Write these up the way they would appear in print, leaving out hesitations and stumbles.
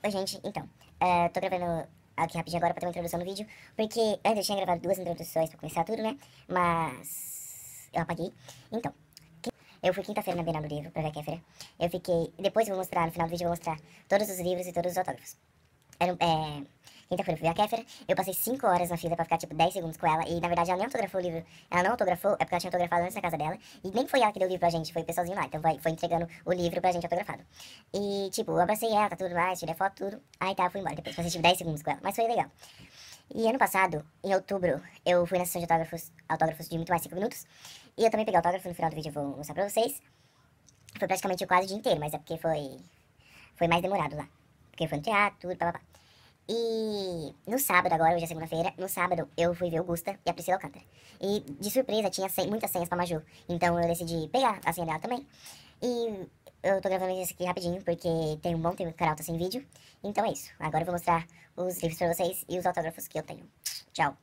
Oi, gente, então, tô gravando aqui rapidinho agora pra ter uma introdução no vídeo, porque antes eu tinha gravado 2 introduções pra começar tudo, né, mas eu apaguei. Então, eu fui quinta-feira na Bienal do Livro, pra ver a Kéfera. Eu fiquei, depois eu vou mostrar, no final do vídeo eu vou mostrar todos os livros e todos os autógrafos. Quinta-feira eu fui ver a Kéfera, eu passei 5 horas na fila pra ficar tipo 10 segundos com ela, e na verdade ela nem autografou o livro, ela não autografou, é porque ela tinha autografado antes na casa dela, e nem foi ela que deu o livro pra gente, foi o pessoalzinho lá, então foi entregando o livro pra gente autografado. E tipo, eu abracei ela, tá tudo mais, tirei foto, tudo, aí tá, eu fui embora, depois passei tipo 10 segundos com ela, mas foi legal. E ano passado, em outubro, eu fui na sessão de autógrafos de muito mais 5 minutos, e eu também peguei autógrafo, no final do vídeo eu vou mostrar pra vocês. Foi praticamente quase o dia inteiro, mas é porque foi mais demorado lá, porque foi no teatro, tudo, papapá. E no sábado, agora, hoje é segunda-feira, no sábado eu fui ver o Gusta e a Priscila Alcântara. E de surpresa tinha muitas senhas pra Maju, então eu decidi pegar a senha dela também. E eu tô gravando isso aqui rapidinho, porque tem um bom tempo que o canal tá sem vídeo. Então é isso, agora eu vou mostrar os livros pra vocês e os autógrafos que eu tenho. Tchau!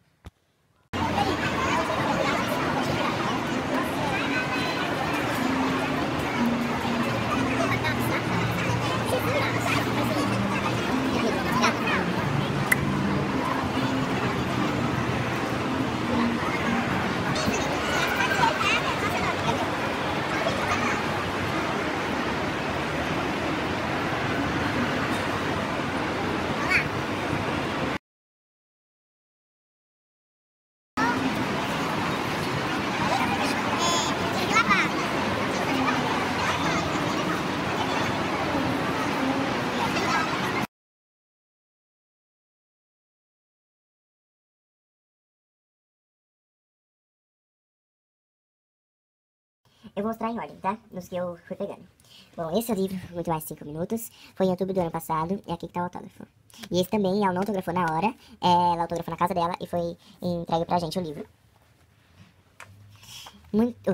Eu vou mostrar em ordem, tá? Nos que eu fui pegando. Bom, esse é o livro, muito mais 5 minutos. Foi em outubro do ano passado, e aqui que tá o autógrafo. E esse também, ela não autografou na hora, ela autografou na casa dela e foi entregue pra gente o livro.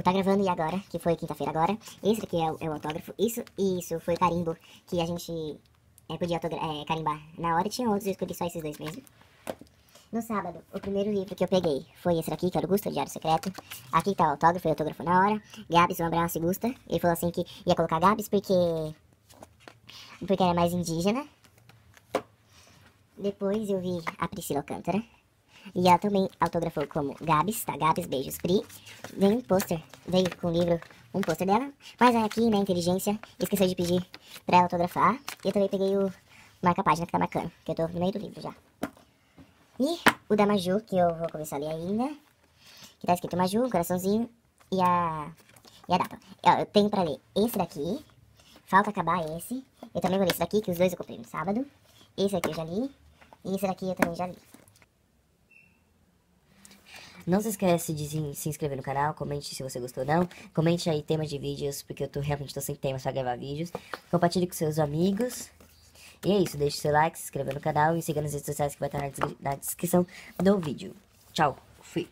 Tá gravando e agora, que foi quinta-feira agora. Esse aqui é o autógrafo. Isso foi carimbo que a gente podia carimbar na hora. E tinha outros, eu escolhi só esses dois mesmo. No sábado, o primeiro livro que eu peguei foi esse daqui, que era o Gusta, o Diário Secreto. Aqui tá o autógrafo, ele autografou na hora. Gabs, um abraço e Gusta. Ele falou assim que ia colocar Gabs porque era mais indígena. Depois eu vi a Priscila Alcântara. E ela também autografou como Gabs, tá? Gabs, beijos, Pri. Veio um pôster, veio com o livro, um pôster dela. Mas aí aqui, né, inteligência, esqueceu de pedir pra ela autografar. E eu também peguei o marca-página que tá marcando, que eu tô no meio do livro já. E o da Maju, que eu vou começar a ler ainda, que tá escrito Maju, um coraçãozinho, e a data. Eu tenho pra ler esse daqui, falta acabar esse. Eu também vou ler esse daqui, que os dois eu comprei no sábado. Esse aqui eu já li, e esse daqui eu também já li. Não se esquece de se inscrever no canal, comente se você gostou ou não. Comente aí temas de vídeos, porque eu realmente tô sem temas pra gravar vídeos. Compartilhe com seus amigos. E é isso, deixe seu like, se inscreva no canal e siga nas redes sociais que vai estar na descrição do vídeo. Tchau, fui!